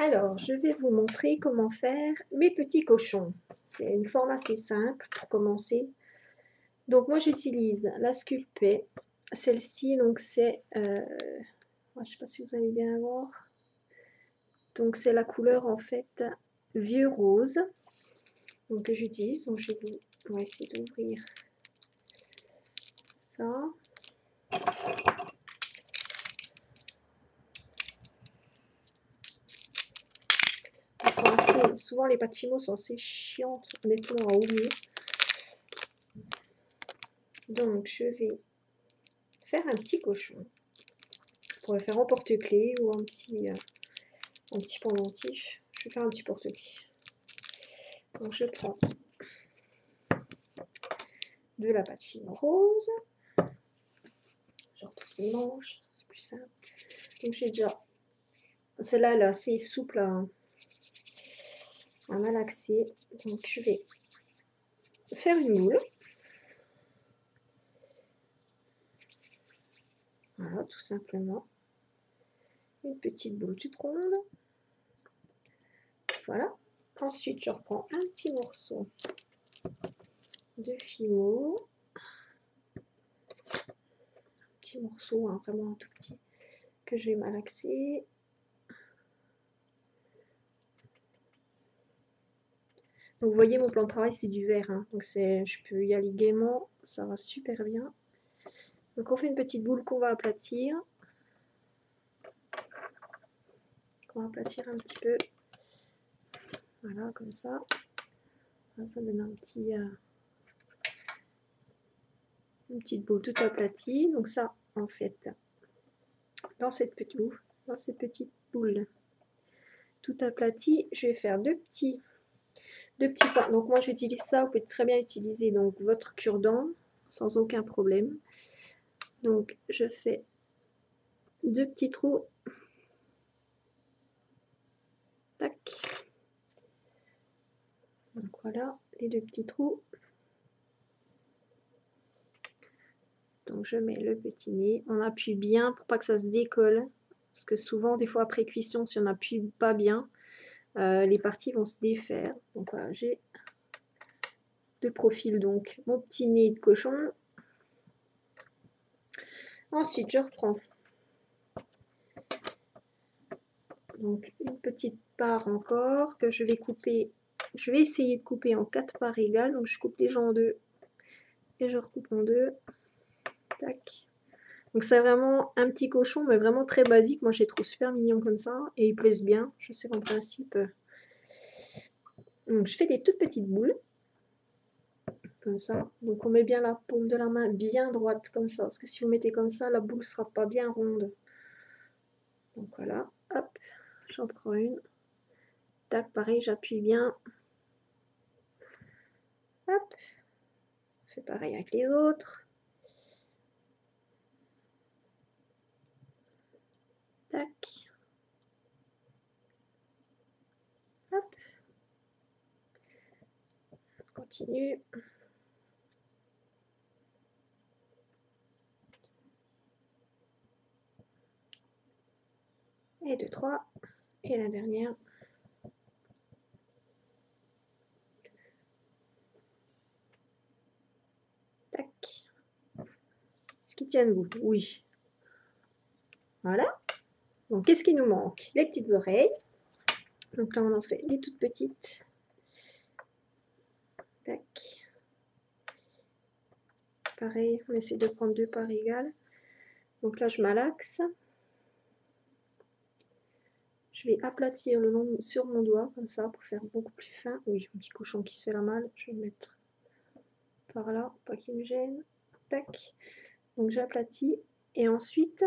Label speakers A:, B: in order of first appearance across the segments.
A: Alors, je vais vous montrer comment faire mes petits cochons. C'est une forme assez simple pour commencer. Donc moi j'utilise la Sculpey. Celle-ci, donc c'est, je ne sais pas si vous allez bien voir. Donc c'est la couleur en fait vieux rose. Donc que j'utilise. Donc on va essayer d'ouvrir ça. Souvent les pâtes Fimo sont assez chiantes honnêtement à ouvrir. Donc je vais faire un petit cochon. On pourrait faire en porte-clés ou un petit pendentif. Je vais faire un petit porte-clés. Donc je prends de la pâte fine rose. Je retrouve les manches, c'est plus simple. Donc j'ai déjà, celle-là elle est assez souple à malaxer. Donc je vais faire une moule. Voilà, tout simplement. Une petite boule toute ronde. Voilà. Ensuite, je reprends un petit morceau de Fimo. Un petit morceau, hein, vraiment un tout petit, que je vais malaxer. Donc vous voyez, mon plan de travail, c'est du verre. Hein. Donc je peux y aller gaiement, ça va super bien. Donc on fait une petite boule qu'on va aplatir. On va aplatir un petit peu. Voilà, comme ça. Ça donne une petite boule toute aplatie. Donc ça, en fait, dans cette petite boule toute aplatie, je vais faire deux petits pains. Donc moi, j'utilise ça. Vous pouvez très bien utiliser donc votre cure-dent sans aucun problème. Donc je fais deux petits trous. Tac. Donc voilà, les deux petits trous. Donc je mets le petit nez. On appuie bien pour pas que ça se décolle. Parce que souvent, des fois après cuisson, si on n'appuie pas bien, les parties vont se défaire. Donc voilà, j'ai de profil donc mon petit nez de cochon. Ensuite, je reprends donc une petite part encore que je vais couper. Je vais essayer de couper en 4 parts égales. Donc je coupe déjà en deux et je recoupe en deux. Tac. Donc c'est vraiment un petit cochon, mais vraiment très basique. Moi, je les trouve super mignons comme ça. Et ils plaisent bien. Je sais qu'en principe... Donc je fais des toutes petites boules. Comme ça. Donc on met bien la paume de la main bien droite comme ça. Parce que si vous mettez comme ça, la boule ne sera pas bien ronde. Donc voilà. Hop. J'en prends une. Tac, pareil, j'appuie bien. Hop. C'est pareil avec les autres. Tac. Hop. On continue. Et deux, trois. Et la dernière. Tac. Est-ce qu'ils tiennent debout? Oui. Voilà. Donc qu'est-ce qui nous manque? Les petites oreilles. Donc là, on en fait les toutes petites. Tac. Pareil, on essaie de prendre deux parts égales. Donc là, je malaxe. Je vais aplatir le long sur mon doigt, comme ça, pour faire beaucoup plus fin. Oui, un petit cochon qui se fait la malle. Je vais le mettre par là, pas qu'il me gêne. Tac. Donc j'aplatis. Et ensuite,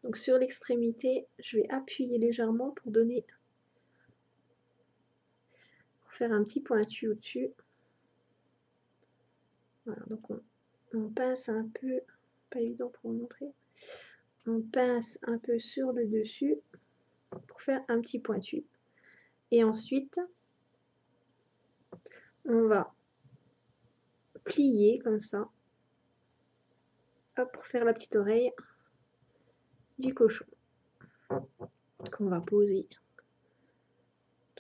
A: donc sur l'extrémité, je vais appuyer légèrement pour donner... Pour faire un petit pointu au-dessus. Voilà, donc on pince un peu, pas évident pour vous montrer, on pince un peu sur le dessus pour faire un petit pointu. Et ensuite, on va plier comme ça, hop, pour faire la petite oreille du cochon qu'on va poser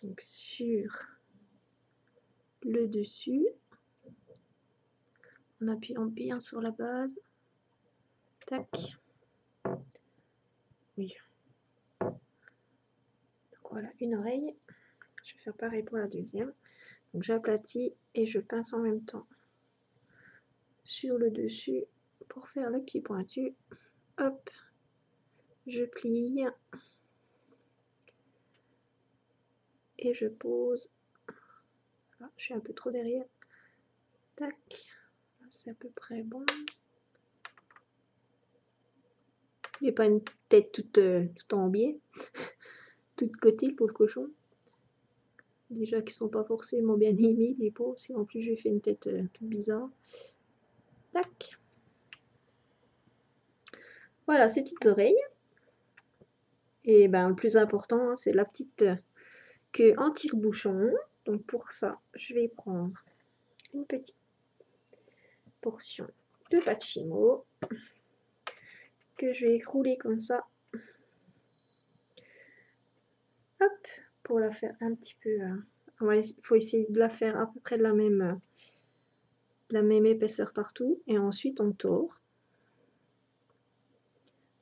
A: Donc sur le dessus, en appuyant bien sur la base. Tac. Oui. Donc voilà, une oreille. Je vais faire pareil pour la deuxième. Donc j'aplatis et je pince en même temps sur le dessus pour faire le pied pointu. Hop, je plie et je pose. Ah, je suis un peu trop derrière. Tac, c'est à peu près bon. Il n'est pas une tête toute en biais, toute côté, le pauvre cochon. Déjà qu'ils sont pas forcément bien aimés, les pauvres, si en plus je lui fais une tête toute bizarre. Tac. Voilà, ces petites oreilles. Et ben le plus important, hein, c'est la petite queue en tire-bouchon. Donc pour ça, je vais prendre une petite portion de pâte Fimo que je vais rouler comme ça. Hop, pour la faire un petit peu. Il faut essayer de la faire à peu près de la même épaisseur partout. Et ensuite, on tord.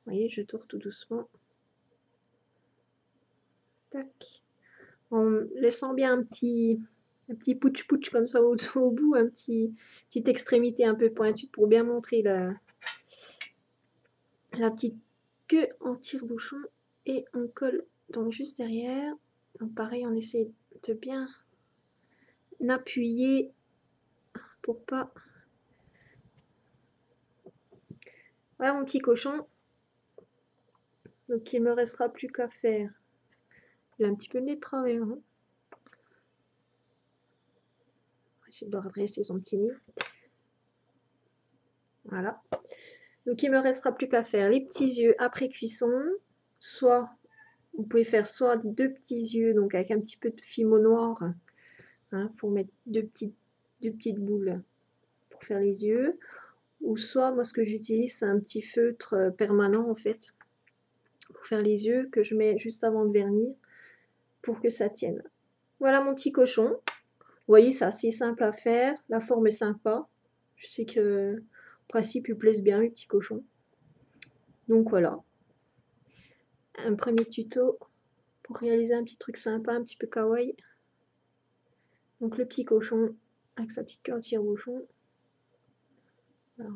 A: Vous voyez, je tord tout doucement. Tac. En laissant bien un petit pouch-pouch comme ça au bout, petite extrémité un peu pointue pour bien montrer la petite queue en tire-bouchon. Et on colle donc juste derrière. Donc pareil, on essaie de bien appuyer pour pas... Voilà mon petit cochon. Donc il me restera plus qu'à faire. Il a un petit peu le nez de travers. Hein. On va essayer de redresser son petit nez. Voilà. Donc il me restera plus qu'à faire les petits yeux après cuisson. Soit, vous pouvez faire soit 2 petits yeux, donc avec un petit peu de fimo noir, hein, pour mettre deux petites boules pour faire les yeux. Ou soit, moi ce que j'utilise, c'est un petit feutre permanent en fait, pour faire les yeux, que je mets juste avant de vernir, pour que ça tienne. Voilà mon petit cochon. Vous voyez, c'est assez simple à faire, la forme est sympa. Je sais que, en principe, ils plaisent bien, les petits cochons. Donc voilà. Un premier tuto pour réaliser un petit truc sympa, un petit peu kawaii. Donc le petit cochon avec sa petite queue en tire-bouchon. Voilà.